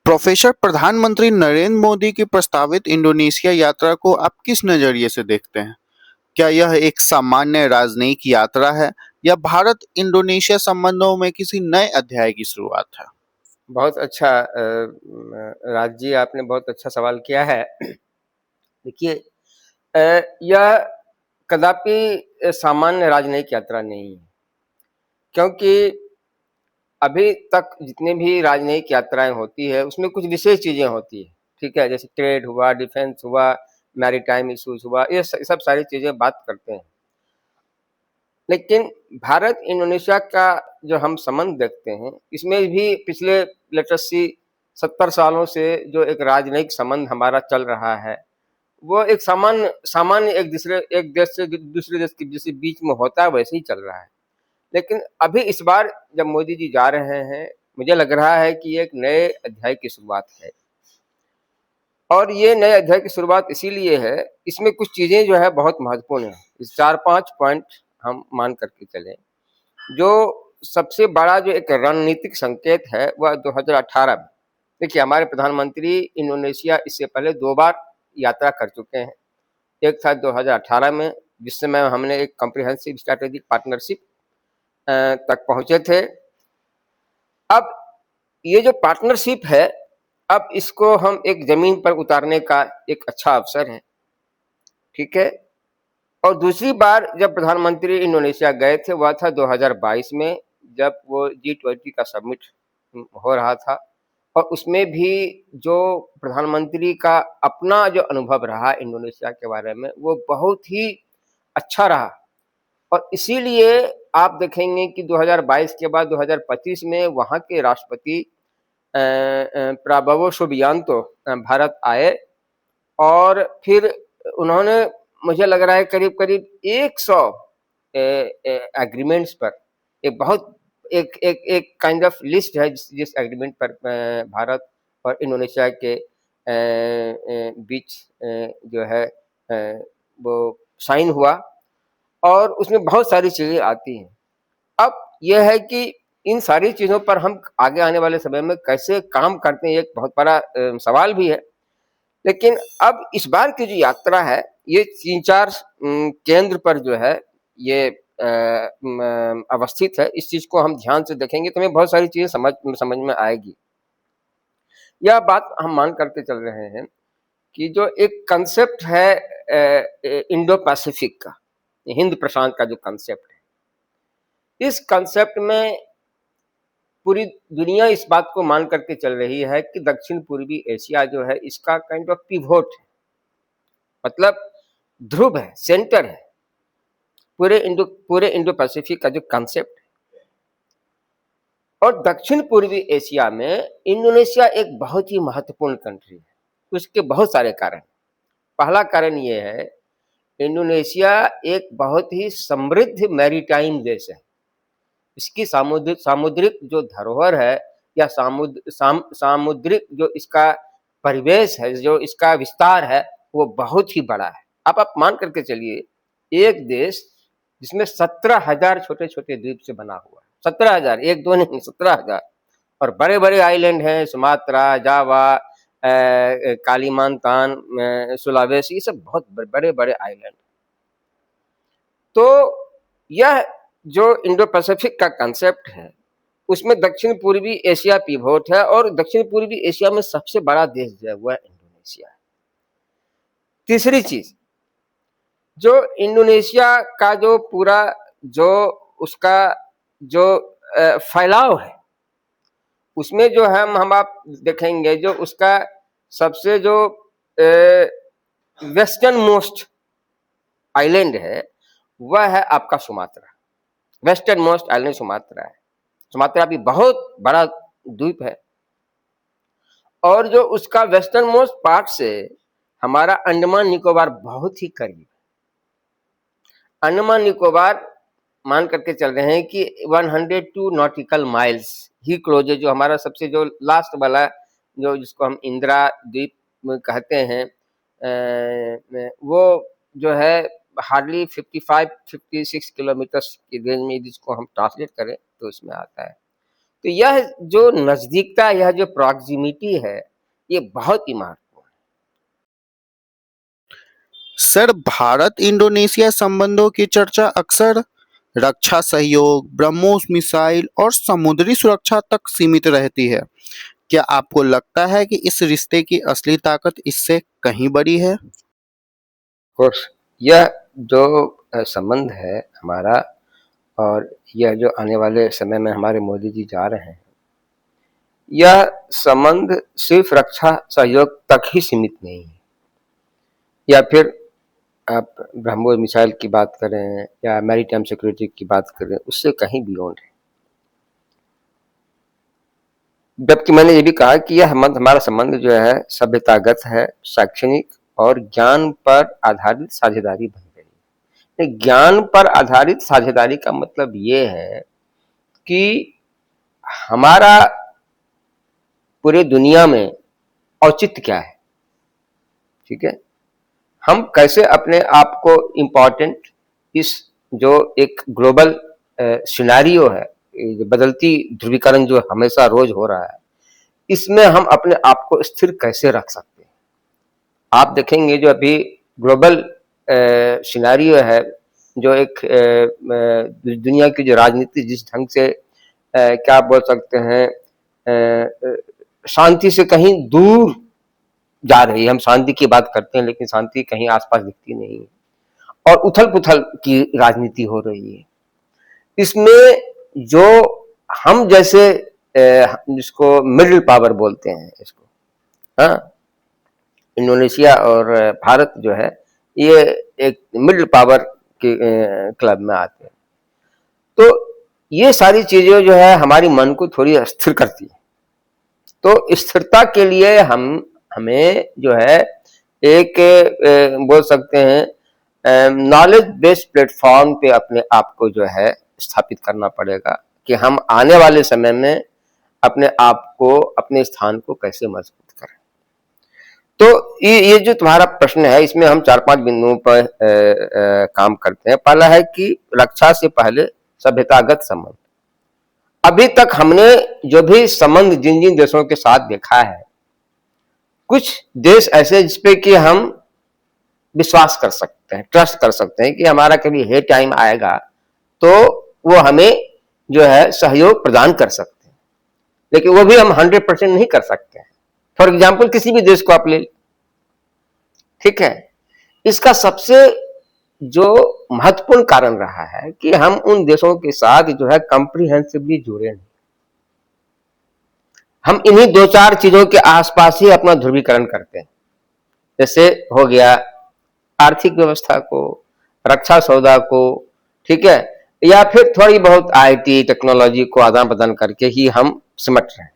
Professor, प्रधानमंत्री नरेंद्र मोदी की प्रस्तावित इंडोनेशिया यात्रा को आप किस नजरिए से देखते हैं? क्या यह एक सामान्य राजनयिक यात्रा है या भारत इंडोनेशिया संबंधों में किसी नए अध्याय की शुरुआत है? बहुत अच्छा राज जी, आपने बहुत अच्छा सवाल किया है। देखिए, यह कदापि सामान्य राजनयिक यात्रा नहीं है, क्योंकि अभी तक जितनी भी राजनयिक यात्राएं होती है उसमें कुछ विशेष चीजें होती है। ठीक है, जैसे ट्रेड हुआ, डिफेंस हुआ, मैरीटाइम इश्यूज हुआ, ये सब सारी चीजें बात करते हैं। लेकिन भारत इंडोनेशिया का जो हम संबंध देखते हैं, इसमें भी पिछले लेटेस्ट सी 70 सालों से जो एक राजनयिक संबंध हमारा चल रहा है, वो एक सामान्य सामान्य एक देश से दूसरे देश के जैसे बीच में होता है वैसे ही चल रहा है। लेकिन अभी इस बार जब मोदी जी जा रहे हैं, मुझे लग रहा है कि ये एक नए अध्याय की शुरुआत है। और ये नए अध्याय की शुरुआत इसीलिए है, इसमें कुछ चीजें जो है बहुत महत्वपूर्ण है। इस 4-5 पॉइंट हम मान करके चलें। जो सबसे बड़ा जो एक रणनीतिक संकेत है वह 2018 में, देखिए हमारे प्रधानमंत्री इंडोनेशिया इससे पहले 2 बार यात्रा कर चुके हैं। एक था 2018 में, जिस समय हमने एक कॉम्प्रिहेंसिव स्ट्रैटेजिक पार्टनरशिप तक पहुंचे थे। अब ये जो पार्टनरशिप है, अब इसको हम एक जमीन पर उतारने का एक अच्छा अवसर है। ठीक है। और दूसरी बार जब प्रधानमंत्री इंडोनेशिया गए थे वह था 2022 में, जब वो G20 का समिट हो रहा था। और उसमें भी जो प्रधानमंत्री का अपना जो अनुभव रहा इंडोनेशिया के बारे में, वो बहुत ही अच्छा रहा। और इसीलिए आप देखेंगे कि 2022 के बाद 2025 में वहाँ के राष्ट्रपति प्राबोवो सुबियांतो भारत आए। और फिर उन्होंने, मुझे लग रहा है करीब करीब 100 एग्रीमेंट्स पर, एक बहुत एक एक एक काइंड ऑफ लिस्ट है जिस एग्रीमेंट पर भारत और इंडोनेशिया के बीच जो है वो साइन हुआ। और उसमें बहुत सारी चीजें आती हैं। अब यह है कि इन सारी चीजों पर हम आगे आने वाले समय में कैसे काम करते हैं, एक बहुत बड़ा सवाल भी है। लेकिन अब इस बार की जो यात्रा है, ये 3-4 केंद्र पर जो है ये अवस्थित है। इस चीज को हम ध्यान से देखेंगे तो हमें बहुत सारी चीजें समझ में आएगी। यह बात हम मान करके चल रहे हैं कि जो एक कंसेप्ट है इंडो पैसिफिक का, हिंद प्रशांत का जो कंसेप्ट है, इस कंसेप्ट में पूरी दुनिया इस बात को मान करके चल रही है कि दक्षिण पूर्वी एशिया जो है इसका काइंड ऑफ पिवोट है, मतलब ध्रुव है, सेंटर है पूरे इंडो पैसिफिक का जो कंसेप्ट है। और दक्षिण पूर्वी एशिया में इंडोनेशिया एक बहुत ही महत्वपूर्ण कंट्री है। उसके बहुत सारे कारण। पहला कारण ये है, इंडोनेशिया एक बहुत ही समृद्ध मैरीटाइम देश है। इसकी सामुद्रिक जो धरोहर है या सामुद्रिक जो इसका परिवेश है, जो इसका विस्तार है, वो बहुत ही बड़ा है। आप मान करके चलिए, एक देश जिसमें 17,000 छोटे छोटे द्वीप से बना हुआ है। 17,000, एक दो नहीं, 17,000। और बड़े बड़े आइलैंड हैं, सुमात्रा, जावा, कालीमांतान, सुलावेसी, ये सब बहुत बड़े बड़े आइलैंड। तो यह जो इंडो पैसिफिक का कंसेप्ट है, उसमें दक्षिण पूर्वी एशिया पिवोट है। और दक्षिण पूर्वी एशिया में सबसे बड़ा देश जो है वह इंडोनेशिया है। तीसरी चीज, जो इंडोनेशिया का जो पूरा जो उसका जो फैलाव है, उसमें जो हम आप देखेंगे, जो उसका सबसे जो वेस्टर्न मोस्ट आइलैंड है वह है आपका Sumatra. Western most island Sumatra है। सुमात्रा भी बहुत बड़ा द्वीप है। और जो उसका वेस्टर्न मोस्ट पार्ट से हमारा अंडमान निकोबार बहुत ही करीब है। अंडमान निकोबार मान करके चल रहे हैं कि 102 नॉटिकल माइल्स ही क्लोज है। जो हमारा सबसे जो लास्ट वाला, जो जिसको हम इंदिरा द्वीप कहते हैं, वो जो है हार्डली 55-56 किलोमीटर की रेंज में, जिसको हम ट्रांसलेट करें तो इसमें आता है। तो यह जो नजदीकता, यह जो प्रॉक्सिमिटी है, ये बहुत ही महत्वपूर्ण सर, भारत इंडोनेशिया संबंधों की चर्चा अक्सर रक्षा सहयोग, ब्रह्मोस मिसाइल और समुद्री सुरक्षा तक सीमित रहती है। क्या आपको लगता है कि इस रिश्ते की असली ताकत इससे कहीं बड़ी है? कोर्स। यह जो संबंध है हमारा, और यह जो आने वाले समय में हमारे मोदी जी जा रहे हैं, यह संबंध सिर्फ रक्षा सहयोग तक ही सीमित नहीं है, या फिर आप ब्रह्मोस मिसाइल की बात करें या मैरीटाइम सिक्योरिटी की बात करें, उससे कहीं बियॉन्ड है। जबकि मैंने ये भी कहा कि यह हमारा संबंध जो है सभ्यतागत है, शैक्षणिक और ज्ञान पर आधारित साझेदारी बन गई है। ज्ञान पर आधारित साझेदारी का मतलब ये है कि हमारा पूरे दुनिया में औचित्य क्या है, ठीक है, हम कैसे अपने आप को इम्पोर्टेंट, इस जो एक ग्लोबल सिनेरियो है, ये बदलती ध्रुवीकरण जो हमेशा रोज हो रहा है, इसमें हम अपने आप को स्थिर कैसे रख सकते हैं। आप देखेंगे जो अभी ग्लोबल सिनेरियो है, जो एक दुनिया की जो राजनीति जिस ढंग से क्या बोल सकते हैं, शांति से कहीं दूर जा रही है। हम शांति की बात करते हैं लेकिन शांति कहीं आसपास दिखती नहीं है, और उथल पुथल की राजनीति हो रही है। इसमें जो हम जैसे जिसको मिडिल पावर बोलते हैं इसको, हाँ, इंडोनेशिया और भारत जो है ये एक मिडिल पावर के क्लब में आते हैं। तो ये सारी चीजें जो है हमारी मन को थोड़ी अस्थिर करती है। तो स्थिरता के लिए हमें जो है एक बोल सकते हैं नॉलेज बेस्ड प्लेटफॉर्म पे अपने आप को जो है स्थापित करना पड़ेगा कि हम आने वाले समय में अपने आप को, अपने स्थान को कैसे मजबूत करें। तो ये जो तुम्हारा प्रश्न है, इसमें हम 4-5 बिंदुओं पर काम करते हैं। पहला है कि रक्षा से पहले सभ्यतागत संबंध। अभी तक हमने जो भी संबंध जिन जिन देशों के साथ देखा है, कुछ देश ऐसे जिसपे कि हम विश्वास कर सकते हैं, ट्रस्ट कर सकते हैं कि हमारा कभी हे टाइम आएगा तो वो हमें जो है सहयोग प्रदान कर सकते हैं, लेकिन वो भी हम 100% नहीं कर सकते हैं। फॉर एग्जाम्पल किसी भी देश को आप ले, ठीक है, इसका सबसे जो महत्वपूर्ण कारण रहा है कि हम उन देशों के साथ जो है कंप्रीहेंसिवली जुड़े नहीं। हम इन्हीं 2-4 चीजों के आसपास ही अपना ध्रुवीकरण करते हैं। जैसे हो गया आर्थिक व्यवस्था को, रक्षा सौदा को, ठीक है, या फिर थोड़ी बहुत आईटी टेक्नोलॉजी को आदान प्रदान करके ही हम सिमट रहे हैं।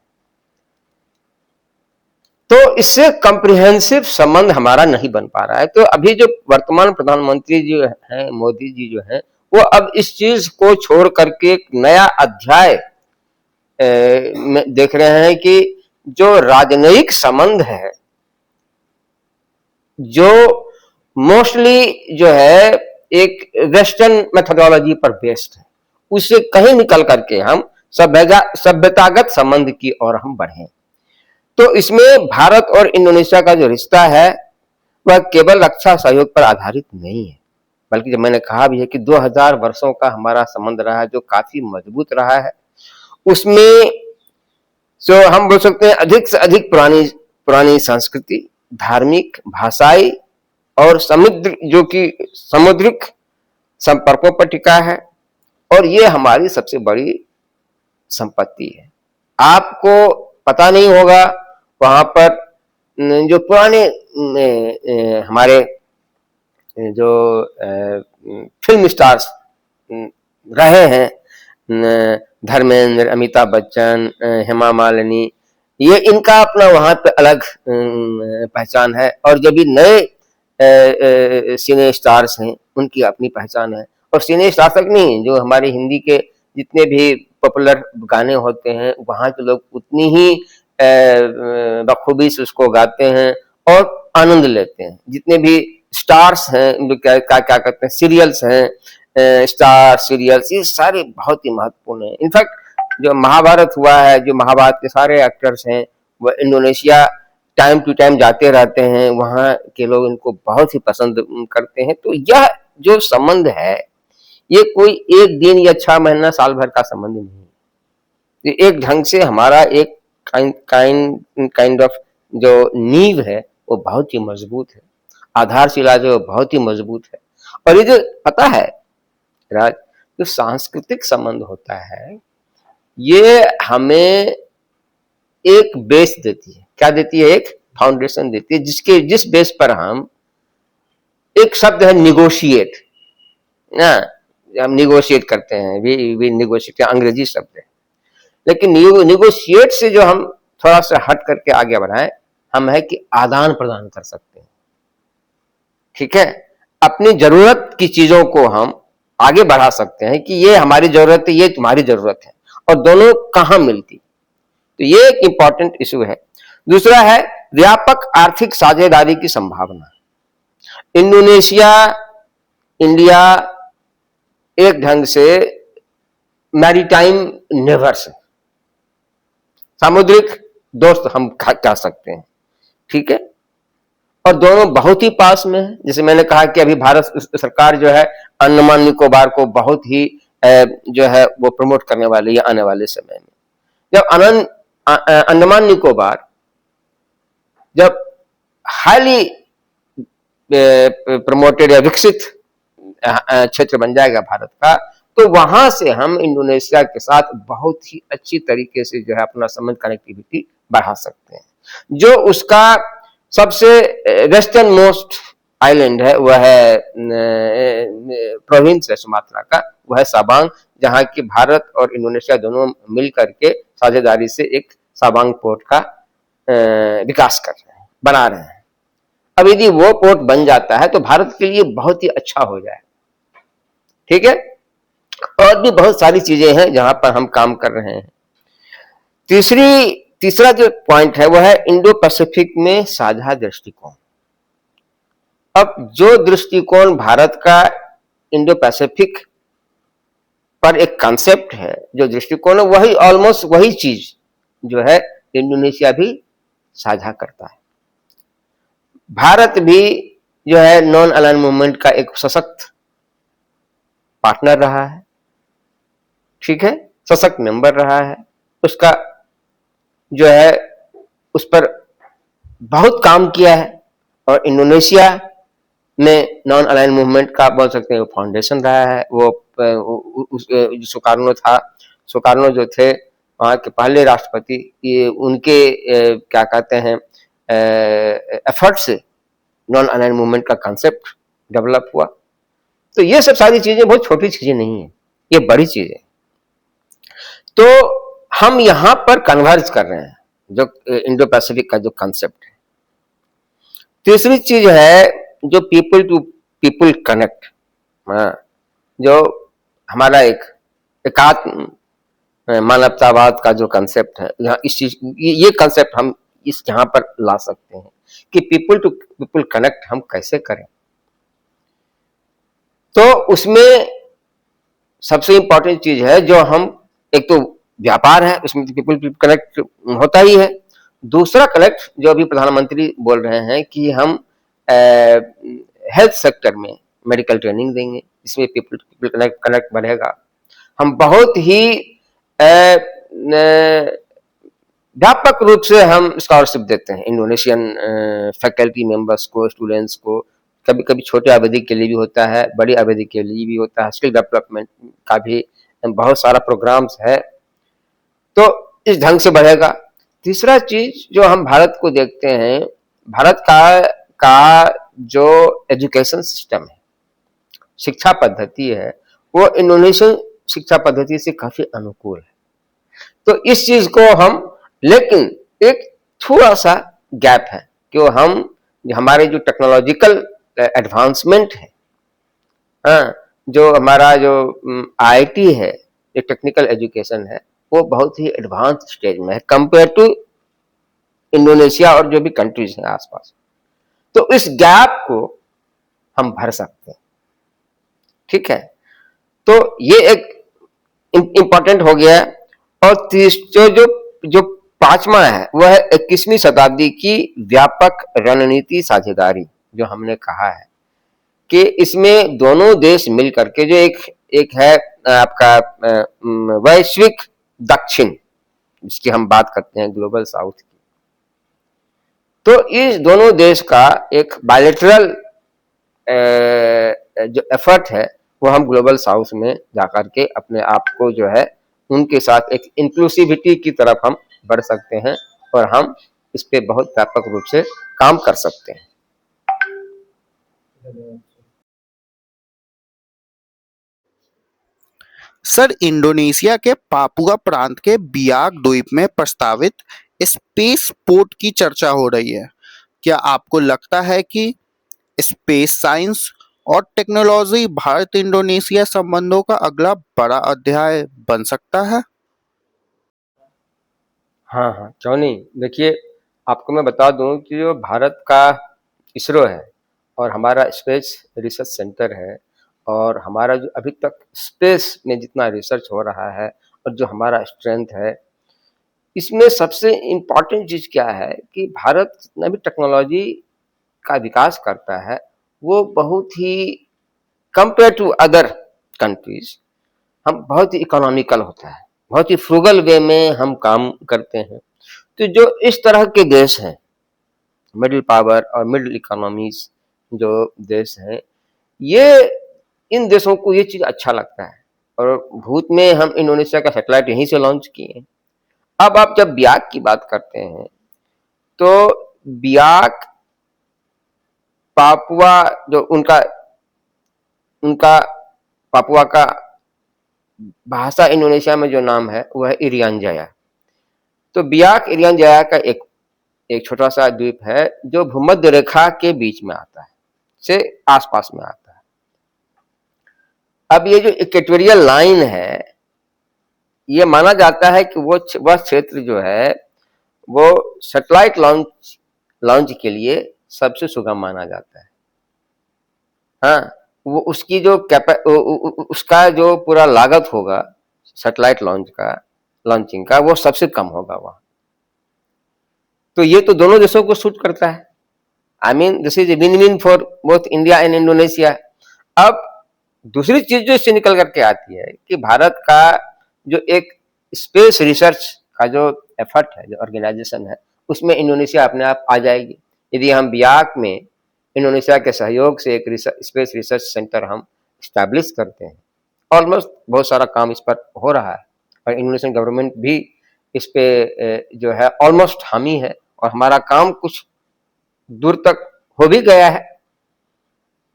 तो इससे कॉम्प्रिहेंसिव संबंध हमारा नहीं बन पा रहा है। तो अभी जो वर्तमान प्रधानमंत्री जो है, मोदी जी जो है, वो अब इस चीज को छोड़ करके एक नया अध्याय में देख रहे हैं कि जो राजनयिक संबंध है, जो मोस्टली जो है एक वेस्टर्न मेथोडोलॉजी पर बेस्ड है, उससे कहीं निकल करके हम सभ्यतागत संबंध की ओर हम बढ़े। तो इसमें भारत और इंडोनेशिया का जो रिश्ता है वह केवल रक्षा सहयोग पर आधारित नहीं है, बल्कि जब मैंने कहा भी है कि 2000 वर्षों का हमारा संबंध रहा है, जो काफी मजबूत रहा है। उसमें जो हम बोल सकते हैं अधिक से अधिक पुरानी संस्कृति, धार्मिक, भाषाई और समुद्रिक संपर्कों पर टिका है, और ये हमारी सबसे बड़ी संपत्ति है। आपको पता नहीं होगा, वहां पर जो पुराने हमारे जो फिल्म स्टार्स रहे हैं, धर्मेंद्र, अमिताभ बच्चन, हेमा मालिनी, ये इनका अपना वहां पे अलग पहचान है, और जो भी नए सिने स्टार्स हैं उनकी अपनी पहचान है। और सिने स्टार्स तक नहीं, जो हमारे हिंदी के जितने भी पॉपुलर गाने होते हैं, वहां के लोग उतनी ही बखूबी से उसको गाते हैं और आनंद लेते हैं। जितने भी स्टार्स हैं, क्या कहते हैं, सीरियल्स हैं, स्टार सीरियल्स, ये सारे बहुत ही महत्वपूर्ण है। इनफैक्ट जो महाभारत हुआ है, जो महाभारत के सारे एक्टर्स हैं वो इंडोनेशिया टाइम टू टाइम जाते रहते हैं, वहाँ के लोग इनको बहुत ही पसंद करते हैं। तो यह जो संबंध है ये कोई एक दिन या 6 महीना साल भर का संबंध नहीं है। ये एक ढंग से हमारा एक काइंड ऑफ जो नींव है वो बहुत ही मजबूत है, आधारशिला जो बहुत ही मजबूत है। और ये जो पता है राज, जो सांस्कृतिक संबंध होता है ये हमें एक बेस देती है। क्या देती है? एक फाउंडेशन देती है, जिस बेस पर हम, एक शब्द है निगोशिएट ना, हम निगोशिएट करते हैं, वी निगोशिएट, अंग्रेजी शब्द है, लेकिन निगोशिएट से जो हम थोड़ा सा हट करके आगे बढ़ाएं, हम है कि आदान प्रदान कर सकते हैं। ठीक है, अपनी जरूरत की चीजों को हम आगे बढ़ा सकते हैं कि ये हमारी जरूरत है, ये तुम्हारी जरूरत है, और दोनों कहां मिलती। तो ये एक इंपॉर्टेंट इशू है। दूसरा है व्यापक आर्थिक साझेदारी की संभावना। इंडोनेशिया इंडिया एक ढंग से मैरीटाइम नेबर्स है, सामुद्रिक दोस्त हम कह सकते हैं। ठीक है, और दोनों बहुत ही पास में है। जैसे मैंने कहा कि अभी भारत सरकार जो है अंडमान निकोबार को बहुत ही जो है वो प्रमोट करने वाली है आने वाले समय में। जब अंडमान निकोबार जब हाईली प्रमोटेड या विकसित क्षेत्र बन जाएगा भारत का, तो वहां से हम इंडोनेशिया के साथ बहुत ही अच्छी तरीके से जो है अपना संबंध, कनेक्टिविटी बढ़ा सकते हैं। जो उसका सबसे वेस्टर्न मोस्ट आइलैंड है वह है प्रोविंस है सुमात्रा का, वह है साबांग, जहां की भारत और इंडोनेशिया दोनों मिल करके साझेदारी से एक साबांग पोर्ट का विकास कर रहे हैं, बना रहे हैं। अब यदि वो पोर्ट बन जाता है तो भारत के लिए बहुत ही अच्छा हो जाए। ठीक है, और भी बहुत सारी चीजें हैं जहां पर हम काम कर रहे हैं। तीसरा जो पॉइंट है वह है इंडो पैसिफिक में साझा दृष्टिकोण। अब जो दृष्टिकोण भारत का इंडो पैसिफिक पर एक कॉन्सेप्ट है, जो दृष्टिकोण है, वही ऑलमोस्ट वही चीज जो है इंडोनेशिया भी साझा करता है। भारत भी जो है नॉन अलाइन मूवमेंट का एक सशक्त पार्टनर रहा है। ठीक है, सशक्त मेंबर रहा है, उसका जो है उस पर बहुत काम किया है। और इंडोनेशिया में नॉन अलाइन मूवमेंट का बोल सकते हैं वो फाउंडेशन रहा है। वो सुकार्नो जो थे वहाँ के पहले राष्ट्रपति, ये उनके क्या कहते हैं एफर्ट से नॉन अलाइन मूवमेंट का कंसेप्ट डेवलप हुआ। तो ये सब सारी चीजें बहुत छोटी चीजें नहीं है, ये बड़ी चीजें। तो हम यहां पर कन्वर्ज कर रहे हैं जो इंडो पैसिफिक का जो कंसेप्ट है। तीसरी चीज है जो पीपल टू पीपल कनेक्ट, जो हमारा एक एकात्म मानवतावाद का जो कंसेप्ट है, यहाँ इस चीज ये कंसेप्ट हम इस यहाँ पर ला सकते हैं कि पीपल टू पीपल कनेक्ट हम कैसे करें। तो उसमें सबसे इंपॉर्टेंट चीज है जो हम, एक तो व्यापार है, उसमें पीपल टू कनेक्ट होता ही है। दूसरा कनेक्ट जो अभी प्रधानमंत्री बोल रहे हैं कि हम हेल्थ सेक्टर में मेडिकल ट्रेनिंग देंगे, इसमें पीपल टू पीपल कनेक्ट बढ़ेगा। हम बहुत ही व्यापक रूप से हम स्कॉलरशिप देते हैं इंडोनेशियन फैकल्टी मेंबर्स को, स्टूडेंट्स को। कभी कभी छोटे अवधि के लिए भी होता है, बड़ी अवधि के लिए भी होता है। स्किल डेवलपमेंट का भी बहुत सारा प्रोग्राम्स है, तो इस ढंग से बढ़ेगा। तीसरा चीज जो हम भारत को देखते हैं, भारत का जो एजुकेशन सिस्टम है, शिक्षा पद्धति है, वो इंडोनेशियन शिक्षा पद्धति से काफी अनुकूल है। तो इस चीज को हम, लेकिन एक थोड़ा सा गैप है कि हम हमारे जो टेक्नोलॉजिकल एडवांसमेंट है, जो हमारा जो आईटी है, जो टेक्निकल एजुकेशन है, वो बहुत ही एडवांस स्टेज में है कंपेयर टू इंडोनेशिया और जो भी कंट्रीज हैं आसपास। तो इस गैप को हम भर सकते हैं। ठीक है, तो ये एक इंपॉर्टेंट हो गया। और तीस जो जो जो पांचवा है वह है 21वीं शताब्दी की व्यापक रणनीति साझेदारी। जो हमने कहा है कि इसमें दोनों देश मिल करके जो एक एक है आपका वैश्विक दक्षिण, जिसकी हम बात करते हैं ग्लोबल साउथ की, तो इस दोनों देश का एक बायलैटरल जो एफर्ट है वो हम ग्लोबल साउथ में जाकर के अपने आप को जो है उनके साथ एक इंक्लूसिविटी की तरफ हम बढ़ सकते हैं और हम इस पे बहुत व्यापक रूप से काम कर सकते हैं। सर, इंडोनेशिया के पापुआ प्रांत के बियाक द्वीप में प्रस्तावित स्पेस पोर्ट की चर्चा हो रही है। क्या आपको लगता है कि स्पेस साइंस और टेक्नोलॉजी भारत इंडोनेशिया संबंधों का अगला बड़ा अध्याय बन सकता है? हाँ हाँ, क्यों नहीं। देखिए, आपको मैं बता दूं कि जो भारत का इसरो है और हमारा स्पेस रिसर्च सेंटर है और हमारा जो अभी तक स्पेस में जितना रिसर्च हो रहा है और जो हमारा स्ट्रेंथ है, इसमें सबसे इम्पॉर्टेंट चीज़ क्या है कि भारत जितना भी टेक्नोलॉजी का विकास करता है वो बहुत ही कंपेयर टू अदर कंट्रीज हम बहुत ही इकोनॉमिकल होता है, बहुत ही फ्रूगल वे में हम काम करते हैं। तो जो इस तरह के देश हैं, मिडिल पावर और मिडिल इकोनॉमीज जो देश हैं, ये इन देशों को ये चीज़ अच्छा लगता है और भूत में हम इंडोनेशिया का सैटेलाइट यहीं से लॉन्च किए हैं। अब आप जब बियाक की बात करते हैं तो बियाक पापुआ जो उनका उनका पापुआ का भाषा इंडोनेशिया में जो नाम है वह है इरियान जाया। तो बियाक इरियान जाया का एक एक छोटा सा द्वीप है जो भूमध्य रेखा के बीच में आता है, से आसपास में आता है। अब ये जो इक्वेटोरियल लाइन है, ये माना जाता है कि वह क्षेत्र जो है वो सैटेलाइट लॉन्च लॉन्च के लिए सबसे सुगम माना जाता है। हाँ, वो उसकी जो उसका जो पूरा लागत होगा सैटेलाइट लॉन्चिंग का वो सबसे कम होगा वहां। तो ये तो दोनों देशों को सूट करता है। I mean this is win win for both India and Indonesia. अब दूसरी चीज जो इससे निकल करके आती है कि भारत का जो एक स्पेस रिसर्च का जो एफर्ट है, जो ऑर्गेनाइजेशन है, उसमें इंडोनेशिया अपने आप आ जाएगी। यदि हम बियाक में इंडोनेशिया के सहयोग से एक स्पेस रिसर्च सेंटर हम स्टैब्लिश करते हैं, ऑलमोस्ट बहुत सारा काम इस पर हो रहा है और इंडोनेशियन गवर्नमेंट भी इस पे जो है ऑलमोस्ट हामी है और हमारा काम कुछ दूर तक हो भी गया है।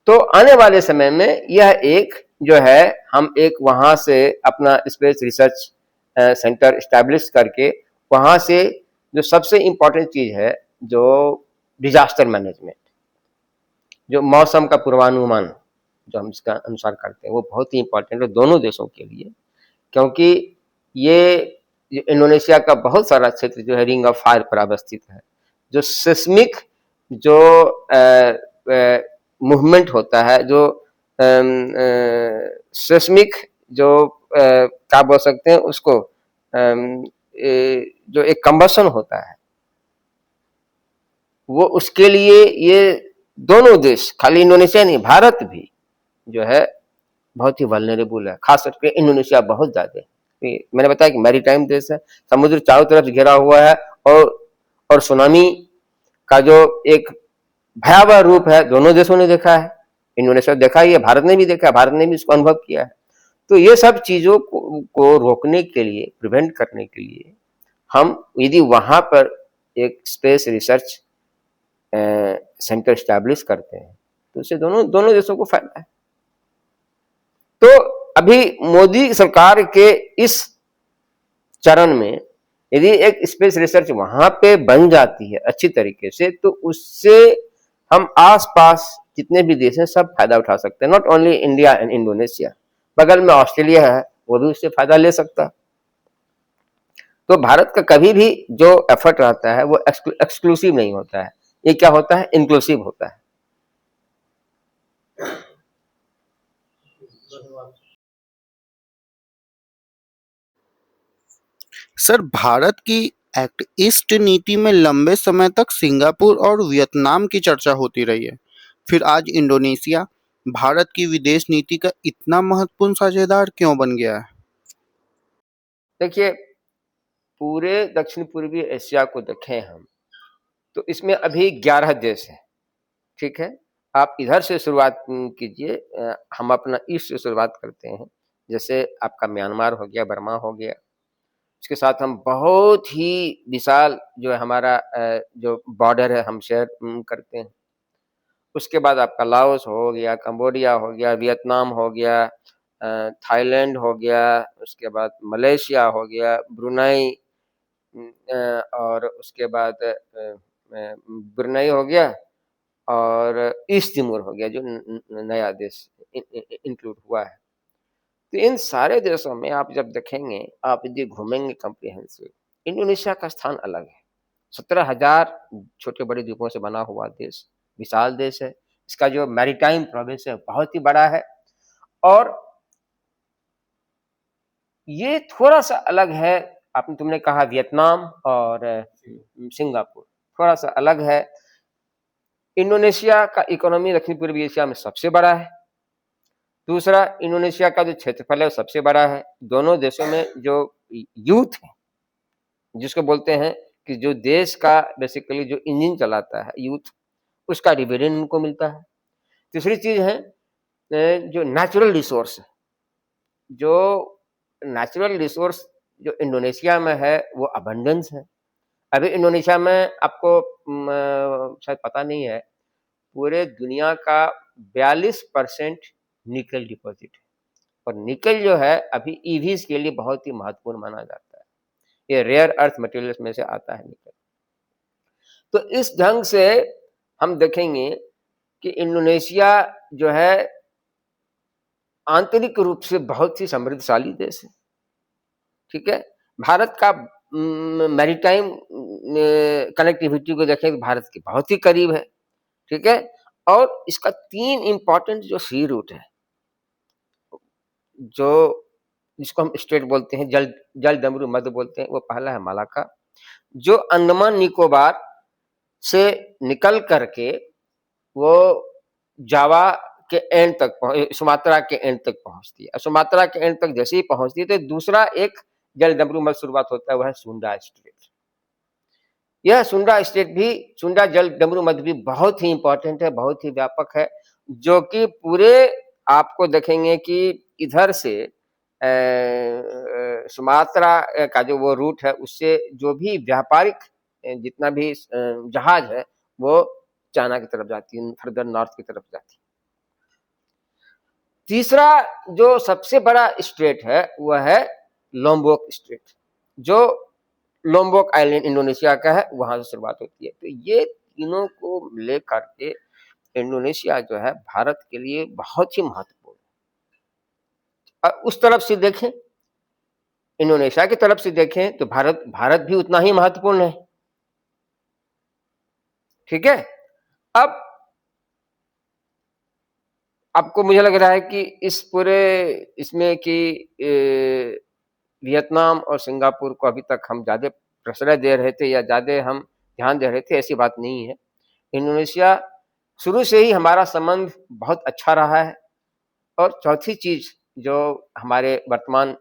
तो आने वाले समय में यह एक जो है हम एक वहां से अपना स्पेस रिसर्च सेंटर स्टैब्लिश करके वहां से जो सबसे इंपॉर्टेंट चीज है, जो डिजास्टर मैनेजमेंट, जो मौसम का पूर्वानुमान जो हम इसका अनुसार करते हैं, वो बहुत ही इंपॉर्टेंट है दोनों देशों के लिए। क्योंकि ये इंडोनेशिया का बहुत सारा क्षेत्र जो है रिंग ऑफ फायर पर अवस्थित है। जो सिस्मिक जो मूवमेंट होता है, जो सिस्मिक जो क्या बोल सकते हैं उसको, जो एक कंबसन होता है, वो उसके लिए ये दोनों देश, खाली इंडोनेशिया नहीं भारत भी जो है बहुत ही वल्नरेबल है। खास करके इंडोनेशिया बहुत ज्यादा है। मैंने बताया कि मैरीटाइम देश है, समुद्र चारों तरफ से घिरा हुआ है और सुनामी का जो एक भयावह रूप है दोनों देशों ने देखा है। इंडोनेशिया देखा ही है, भारत ने भी देखा है, भारत ने भी इसको अनुभव किया है। तो ये सब चीजों को रोकने के लिए, प्रिवेंट करने के लिए हम यदि वहां पर एक स्पेस रिसर्च सेंटर स्टैब्लिश करते हैं तो उससे दोनों दोनों देशों को फायदा है। तो अभी मोदी सरकार के इस चरण में यदि एक स्पेस रिसर्च वहां पे बन जाती है अच्छी तरीके से, तो उससे हम आसपास जितने भी देश हैं सब फायदा उठा सकते हैं। Not only India and Indonesia, बगल में ऑस्ट्रेलिया है, वो भी उससे फायदा ले सकता। तो भारत का कभी भी जो एफर्ट रहता है वो एक्सक्लूसिव नहीं होता है, ये क्या होता है, इंक्लूसिव होता है। सर, भारत की एक्ट ईस्ट नीति में लंबे समय तक सिंगापुर और वियतनाम की चर्चा होती रही है। फिर आज इंडोनेशिया भारत की विदेश नीति का इतना महत्वपूर्ण साझेदार क्यों बन गया है? देखिए, पूरे दक्षिण पूर्वी एशिया को देखें हम, तो इसमें अभी 11 देश हैं, ठीक है? आप इधर से शुरुआत कीजिए, हम अपना ईस्ट से शुरुआत करते हैं। जैसे आपका म्यांमार हो गया, बर्मा हो गया, इसके साथ हम बहुत ही विशाल जो है हमारा जो बॉर्डर है हम शेयर करते हैं। उसके बाद आपका लाओस हो गया, कंबोडिया हो गया, वियतनाम हो गया, थाईलैंड हो गया, उसके बाद मलेशिया हो गया, ब्रुनेई, और उसके बाद ब्रुनेई हो गया और ईस्ट तिमोर हो गया जो नया देश इंक्लूड हुआ है। तो इन सारे देशों में आप जब देखेंगे, आप यदि घूमेंगे कम्प्रिहेंसिव, इंडोनेशिया का स्थान अलग है। 17,000 छोटे-बड़े द्वीपों से बना हुआ देश, विशाल देश है। इसका जो मैरीटाइम प्रोविंस है बहुत ही बड़ा है और ये थोड़ा-सा अलग है। तुमने कहा वियतनाम और सिंगापुर, थोड़ा-सा अलग है। इंडोनेशिया का इकोनॉमी दक्षिण पूर्वी एशिया में सबसे बड़ा है। दूसरा, इंडोनेशिया का जो क्षेत्रफल है वो सबसे बड़ा है। दोनों देशों में जो यूथ है, जिसको बोलते हैं कि जो देश का बेसिकली जो इंजन चलाता है यूथ, उसका डिविडेंड उनको मिलता है। तीसरी चीज है जो नेचुरल रिसोर्स है, जो नेचुरल रिसोर्स जो इंडोनेशिया में है वो अबंडेंस है। अभी इंडोनेशिया में आपको शायद पता नहीं है, पूरे दुनिया का 42% निकल डिपॉजिट है और निकल जो है अभी ईवीज के लिए बहुत ही महत्वपूर्ण माना जाता है। ये रेयर अर्थ मटेरियल्स में से आता है निकल। तो इस ढंग से हम देखेंगे कि इंडोनेशिया जो है आंतरिक रूप से बहुत ही समृद्धशाली देश है, ठीक है? भारत का मैरीटाइम कनेक्टिविटी को देखें तो भारत के बहुत ही करीब है, ठीक है? और इसका 3 इंपॉर्टेंट जो सी रूट है, जो जिसको हम स्टेट बोलते हैं, जल जल डमरू मध्य बोलते हैं, वो पहला है मलाक्का, जो अंडमान निकोबार से निकल करके वो जावा के एंड तक सुमात्रा के एंड तक पहुंचती है। सुमात्रा के एंड तक जैसे ही पहुंचती है तो दूसरा एक जल डमरू मध्य शुरुआत होता है, वह है सुंडा स्ट्रेट। यह सुंडा स्टेट भी, सुंडा जल डमरू मध्य भी बहुत ही इंपॉर्टेंट है, बहुत ही व्यापक है, जो कि पूरे आपको देखेंगे कि इधर से सुमात्रा का जो वो रूट है, उससे जो भी व्यापारिक जितना भी जहाज है वो चाइना की तरफ जाती है, फर्दर नॉर्थ की तरफ जाती है। तीसरा जो सबसे बड़ा स्टेट है वह है लोम्बोक स्टेट, जो लोम्बोक आइलैंड इंडोनेशिया का है, वहां से शुरुआत होती है। तो ये तीनों को लेकर के इंडोनेशिया जो है भारत के लिए बहुत ही महत्वपूर्ण है। उस तरफ से देखें, इंडोनेशिया की तरफ से देखें तो भारत भी उतना ही महत्वपूर्ण है, ठीक है? अब आपको मुझे लग रहा है कि इस पूरे इसमें कि वियतनाम और सिंगापुर को अभी तक हम ज़्यादा प्रश्रय दे रहे थे या ज़्यादा हम ध्यान दे रहे थे, ऐसी बात नहीं है। इंडोनेशिया शुरू से ही हमारा संबंध बहुत अच्छा रहा है। और चौथी चीज़ जो हमारे वर्तमान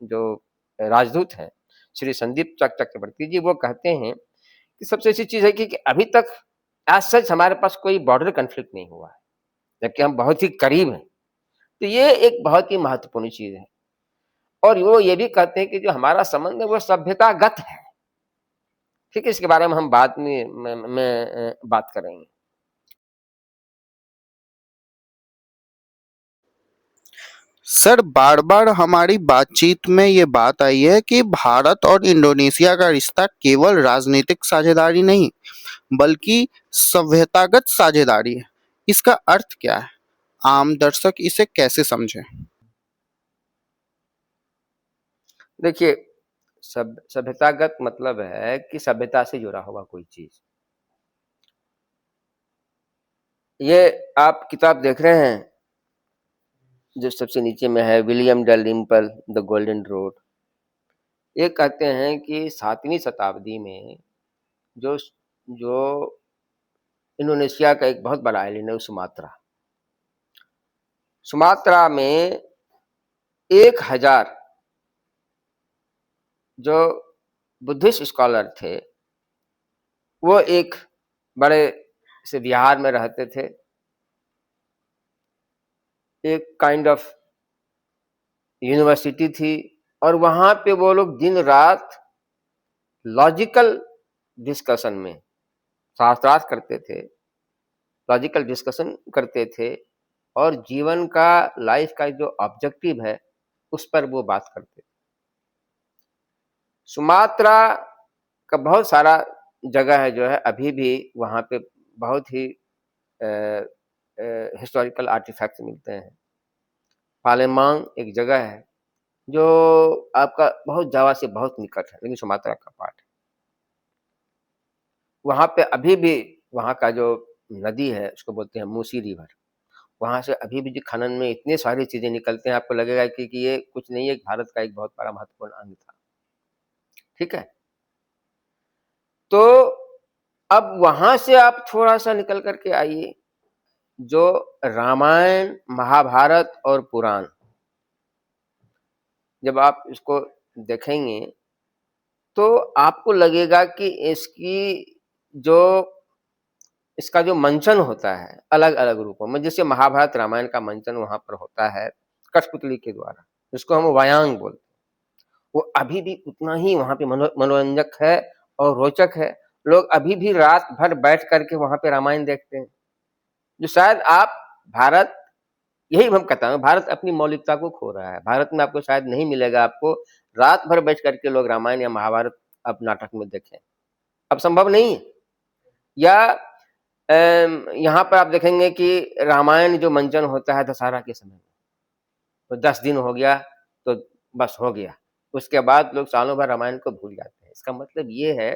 जो राजदूत हैं, श्री संदीप चक्रवर्ती जी, वो कहते हैं कि सबसे अच्छी चीज़ है कि अभी तक एज सच हमारे पास कोई बॉर्डर कन्फ्लिक्ट नहीं हुआ है, जबकि हम बहुत ही करीब हैं। तो ये एक बहुत ही महत्वपूर्ण चीज़ है। और वो ये भी कहते हैं कि जो हमारा संबंध है वो सभ्यतागत है, ठीक है? इसके बारे में हम बाद में बात करेंगे। सर, बार बार हमारी बातचीत में ये बात आई है कि भारत और इंडोनेशिया का रिश्ता केवल राजनीतिक साझेदारी नहीं बल्कि सभ्यतागत साझेदारी है। इसका अर्थ क्या है? आम दर्शक इसे कैसे समझे? देखिए, सभ्यतागत मतलब है कि सभ्यता से जुड़ा हुआ कोई चीज। ये आप किताब देख रहे हैं जो सबसे नीचे में है, विलियम डैलिम्पल, द गोल्डन रोड। ये कहते हैं कि 7वीं शताब्दी में जो जो इंडोनेशिया का एक बहुत बड़ा आइलैंड है सुमात्रा। सुमात्रा में 1000 जो बुद्धिस्ट स्कॉलर थे, वो एक बड़े से विहार में रहते थे। एक काइंड ऑफ यूनिवर्सिटी थी और वहां पे वो लोग दिन रात लॉजिकल डिस्कशन में शास्त्रार्थ करते थे, लॉजिकल डिस्कशन करते थे और जीवन का, लाइफ का जो ऑब्जेक्टिव है उस पर वो बात करते थे। सुमात्रा का बहुत सारा जगह है जो है अभी भी वहाँ पे बहुत ही हिस्टोरिकल आर्टिफैक्ट्स मिलते हैं। पालेमांग एक जगह है जो आपका बहुत जावा से बहुत निकट है, लेकिन सुमात्रा का पार्ट है। वहाँ पे अभी भी वहाँ का जो नदी है उसको बोलते हैं मूसी रिवर, वहाँ से अभी भी जो खनन में इतनी सारी चीजें निकलते हैं, आपको लगेगा कि ये कुछ नहीं है, भारत का एक बहुत बड़ा महत्वपूर्ण अंग था। ठीक है, तो अब वहां से आप थोड़ा सा निकल करके आइए, जो रामायण, महाभारत और पुराण, जब आप इसको देखेंगे तो आपको लगेगा कि इसका जो मंचन होता है अलग अलग रूपों में, जैसे महाभारत रामायण का मंचन वहां पर होता है कठपुतली के द्वारा, जिसको हम वायांग बोलते हैं, वो अभी भी उतना ही वहां पे मनोरंजक है और रोचक है। लोग अभी भी रात भर बैठ करके वहां पे रामायण देखते हैं, जो शायद आप भारत, यही हम कहता हूँ, भारत अपनी मौलिकता को खो रहा है। भारत में आपको शायद नहीं मिलेगा आपको रात भर बैठ करके लोग रामायण या महाभारत अब नाटक में देखें, अब संभव नहीं है। या यहाँ पर आप देखेंगे कि रामायण जो मंचन होता है दशहरा के समय में, तो 10 दिन हो गया तो बस हो गया, उसके बाद लोग सालों भर रामायण को भूल जाते हैं। इसका मतलब ये है,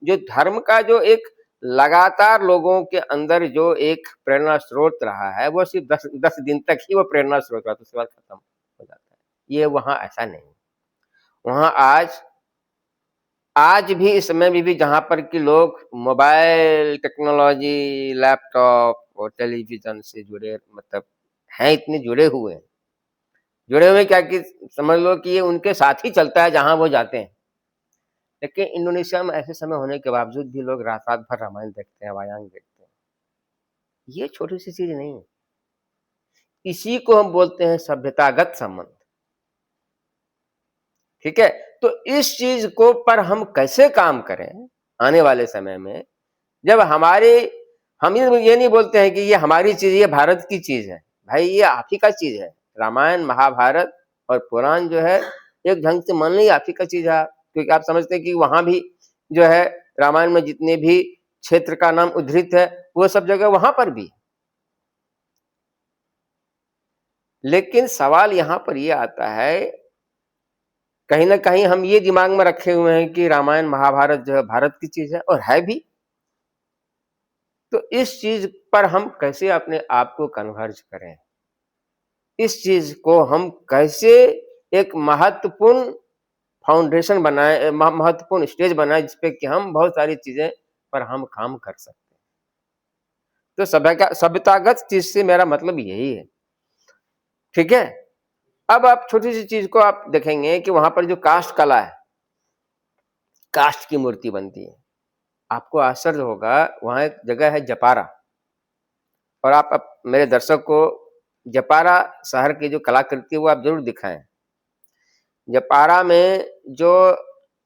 जो धर्म का जो एक लगातार लोगों के अंदर जो एक प्रेरणा स्रोत रहा है, वो सिर्फ 10 दिन तक ही वो प्रेरणा स्रोत रहा है, उसके बाद खत्म हो जाता है। ये वहां ऐसा नहीं, वहां आज भी इस समय में भी जहां पर कि लोग मोबाइल टेक्नोलॉजी, लैपटॉप और टेलीविजन से जुड़े, मतलब हैं, इतने जुड़े हुए हैं, जुड़े हुए क्या कि समझ लो कि ये उनके साथ ही चलता है जहां वो जाते हैं। लेकिन इंडोनेशिया में ऐसे समय होने के बावजूद भी लोग रात रात भर रामायण देखते हैं, वायांग देखते हैं। ये छोटी सी चीज नहीं है, इसी को हम बोलते हैं सभ्यतागत संबंध। ठीक है, तो इस चीज को पर हम कैसे काम करें आने वाले समय में, जब हम ये नहीं बोलते हैं कि ये हमारी चीज, ये भारत की चीज है। भाई ये आप ही का चीज है, रामायण महाभारत और पुराण जो है एक ढंग से मान ली आप ही का चीज है, क्योंकि आप समझते हैं कि वहां भी जो है रामायण में जितने भी क्षेत्र का नाम उद्धृत है वो सब जगह वहां पर भी। लेकिन सवाल यहां पर ये आता है, कहीं ना कहीं हम ये दिमाग में रखे हुए हैं कि रामायण महाभारत जो है भारत की चीज है, और है भी। तो इस चीज पर हम कैसे अपने आप को कन्वर्ज करें, इस चीज को हम कैसे एक महत्वपूर्ण फाउंडेशन बनाए, महत्वपूर्ण स्टेज बनाए जिसपे कि हम बहुत सारी चीजें पर हम काम कर सकते हैं। तो सभ्यतागत चीज से मेरा मतलब यही है। ठीक है, अब आप छोटी सी चीज को आप देखेंगे कि वहां पर जो कास्ट कला है, कास्ट की मूर्ति बनती है, आपको आश्चर्य होगा, वहां एक जगह है जपारा, और आप मेरे दर्शक को जपारा शहर की जो कलाकृति है वो आप जरूर दिखाएं। जपारा में जो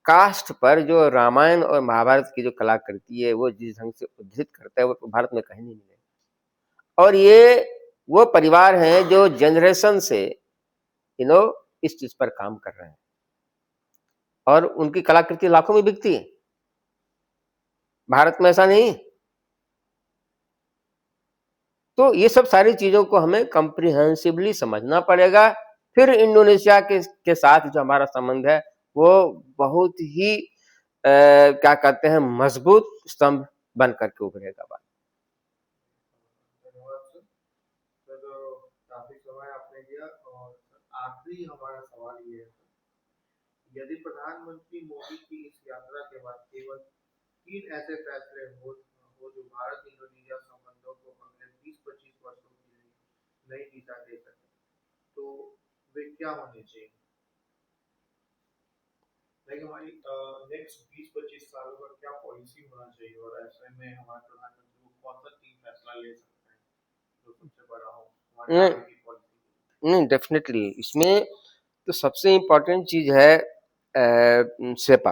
कास्ट पर जो रामायण और महाभारत की जो कलाकृति है वो जिस ढंग से उद्धृत करता है वो भारत में कहीं नहीं मिलेगा। और ये वो परिवार हैं जो जनरेशन से इस चीज पर काम कर रहे हैं, और उनकी कलाकृति लाखों में बिकती है। भारत में ऐसा नहीं। तो ये सब सारी चीजों को हमें कंप्रिहेंसिवली समझना पड़ेगा, फिर इंडोनेशिया के साथ जो हमारा संबंध है वो बहुत ही क्या कहते हैं, मजबूत स्तंभ बन करके उभरेगा। बात धन्यवाद सर। सर काफी समय आपने दिया, और आखिरी हमारा सवाल ये है यदि प्रधानमंत्री मोदी की इस यात्रा के बाद केवल 3 ऐसे फैसले हो जो भारत इंडोनेशिया संबंधों को अगले 20-25 वर्षों के लिए नई दिशा दे सके, तो वे क्या होने चाहिए? लाइक हमारी नेक्स्ट 20-25 सालों का क्या पॉलिसी होना चाहिए, और ऐसे में हमारे प्रधानमंत्री को कौन सा 3 फैसला ले सकते हैं जो सबसे बड़ा हो हमारे नहीं आगे की पॉलिसी? नहीं, डेफिनेटली इसमें तो सबसे इम्पोर्टेंट चीज है सेपा,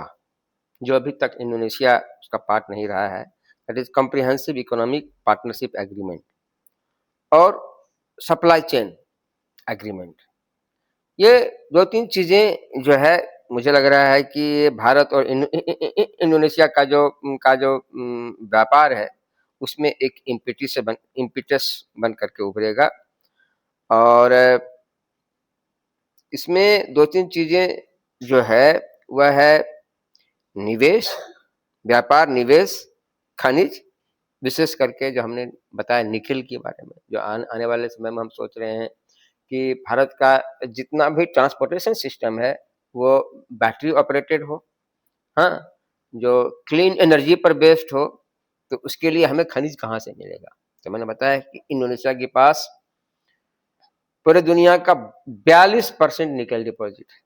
जो अभी तक इंडोनेशिया उसका पार्ट नहीं रहा है, that is comprehensive economic partnership agreement, और सप्लाई चेन एग्रीमेंट। ये दो तीन चीजें जो है, मुझे लग रहा है कि भारत और इंडोनेशिया का जो व्यापार है, उसमें एक इम्पिटस बन करके उभरेगा। और इसमें दो तीन चीजें जो है वह है निवेश, व्यापार, निवेश, खनिज, विशेष करके जो हमने बताया निखिल के बारे में, जो आने वाले समय में हम सोच रहे हैं कि भारत का जितना भी ट्रांसपोर्टेशन सिस्टम है वो बैटरी ऑपरेटेड हो, हाँ, जो क्लीन एनर्जी पर बेस्ड हो, तो उसके लिए हमें खनिज कहाँ से मिलेगा? तो मैंने बताया कि इंडोनेशिया के पास पूरे दुनिया का 42% निकल डिपॉजिट है,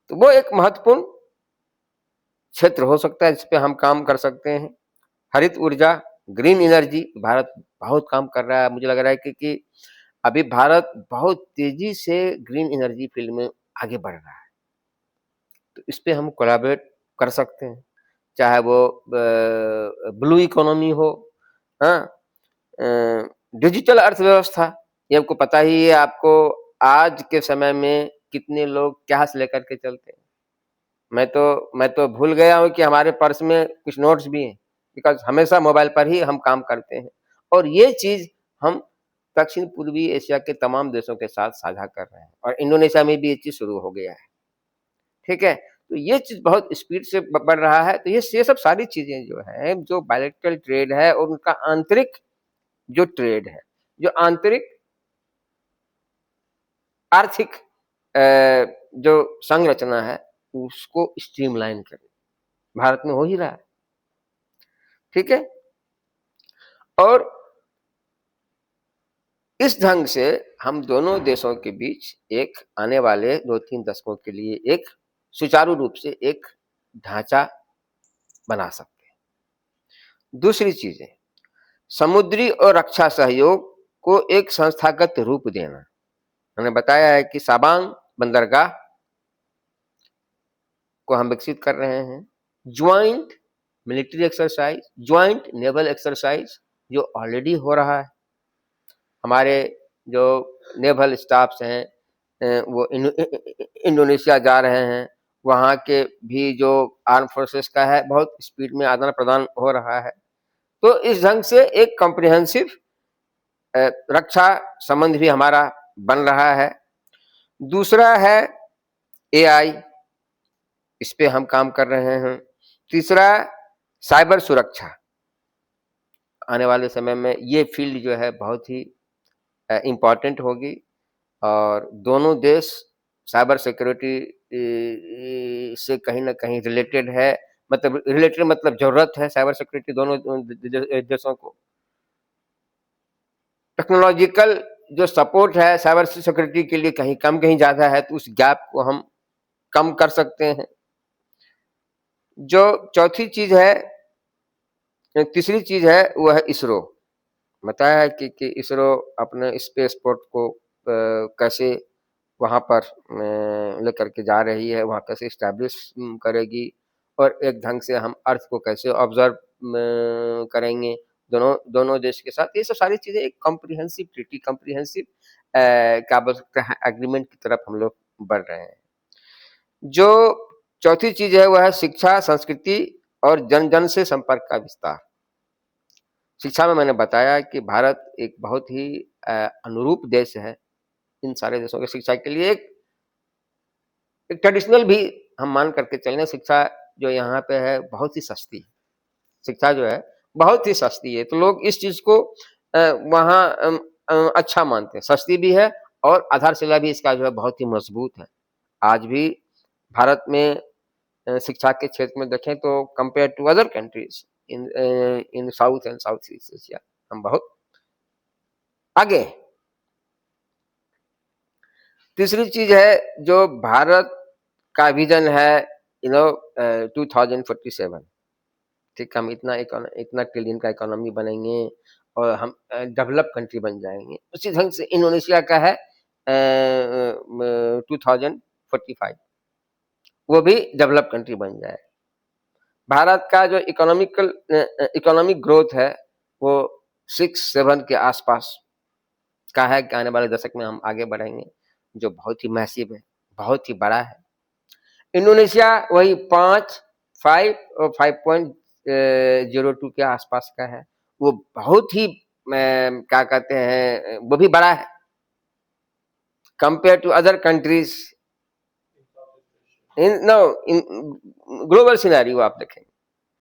तो वो एक महत्वपूर्ण क्षेत्र हो सकता है जिस पे हम काम कर सकते हैं। हरित ऊर्जा, ग्रीन एनर्जी, भारत बहुत काम कर रहा है। मुझे लग रहा है कि अभी भारत बहुत तेजी से ग्रीन एनर्जी फील्ड में आगे बढ़ रहा है, तो इस पे हम कोलैबोरेट कर सकते हैं, चाहे वो ब्लू इकोनॉमी हो, हाँ, डिजिटल अर्थव्यवस्था, ये आपको पता ही है, आपको आज के समय में कितने लोग कैश लेकर के चलते हैं। मैं तो भूल गया हूँ कि हमारे पर्स में कुछ नोट्स भी हैं, बिकॉज हमेशा मोबाइल पर ही हम काम करते हैं, और ये चीज हम दक्षिण पूर्वी एशिया के तमाम देशों के साथ साझा कर रहे हैं, और इंडोनेशिया में भी ये चीज शुरू हो गया है। ठीक है, तो ये चीज बहुत स्पीड से बढ़ रहा है। तो ये सब सारी चीजें जो है, जो बायलैटरल ट्रेड है और उनका आंतरिक जो ट्रेड है, जो आंतरिक आर्थिक जो संरचना है, उसको स्ट्रीमलाइन करें, भारत में हो ही रहा है। ठीक है, और इस ढंग से हम दोनों देशों के बीच एक आने वाले 2-3 दशकों के लिए एक सुचारू रूप से एक ढांचा बना सकते हैं। दूसरी चीजें, समुद्री और रक्षा सहयोग को एक संस्थागत रूप देना। मैंने बताया है कि साबांग बंदरगाह को हम विकसित कर रहे हैं, joint military exercise, joint naval exercise जो ऑलरेडी हो रहा है। हमारे जो नेवल स्टाफ्स हैं वो इंडोनेशिया जा रहे हैं, वहाँ के भी जो आर्म फोर्सेस का है बहुत स्पीड में आदान प्रदान हो रहा है। तो इस ढंग से एक कॉम्प्रिहेंसिव रक्षा संबंध भी हमारा बन रहा है। दूसरा है एआई, इस पे हम काम कर रहे हैं। तीसरा, साइबर सुरक्षा, आने वाले समय में ये फील्ड जो है बहुत ही इम्पोर्टेंट होगी, और दोनों देश साइबर सिक्योरिटी से कहीं ना कहीं रिलेटेड है, मतलब जरूरत है साइबर सिक्योरिटी दोनों देशों को। टेक्नोलॉजिकल जो सपोर्ट है साइबर सिक्योरिटी के लिए कहीं कम कहीं ज्यादा है, तो उस गैप को हम कम कर सकते हैं। जो चौथी चीज है, तीसरी चीज है, वो है इसरो। बताया है कि इसरो अपने स्पेस पोर्ट को कैसे वहां पर लेकर के जा रही है, वहां कैसे स्टैब्लिश करेगी, और एक ढंग से हम अर्थ को कैसे ऑब्जर्व करेंगे दोनों दोनों देश के साथ। ये सब सारी चीजें एक कॉम्प्रिहेंसिव ट्रीटी, कॉम्प्रिहेंसिव क्या बोल सकते हैं, एग्रीमेंट की तरफ हम लोग बढ़ रहे हैं। जो चौथी चीज है वह है शिक्षा, संस्कृति और जन जन से संपर्क का विस्तार। शिक्षा में मैंने बताया कि भारत एक बहुत ही अनुरूप देश है इन सारे देशों की शिक्षा के लिए। एक ट्रेडिशनल भी हम मान करके चलें, शिक्षा जो यहाँ पे है बहुत ही सस्ती है, शिक्षा जो है बहुत ही सस्ती है, तो लोग इस चीज को वहाँ अच्छा मानते हैं, सस्ती भी है और आधारशिला भी इसका जो है बहुत ही मजबूत है। आज भी भारत में शिक्षा के क्षेत्र में देखें तो compare to other countries in South and South East Asia हम बहुत आगे हैं। तीसरी चीज है जो भारत का विजन है 2047, ठीक, हम इतना ट्रिलियन का इकोनॉमी बनेंगे और हम डेवलप कंट्री बन जाएंगे। उसी ढंग से इंडोनेशिया का है 2045, वो भी डेवलप कंट्री बन जाए। भारत का जो इकोनॉमिक ग्रोथ है वो 6-7 के आसपास का है कि आने वाले दशक में हम आगे बढ़ेंगे, जो बहुत ही मैसिव है, बहुत ही बड़ा है। इंडोनेशिया वही 5 और 5.02 के आसपास का है, वो बहुत ही क्या कहते हैं, वो भी बड़ा है compare to other countries in global scenario आप देखें।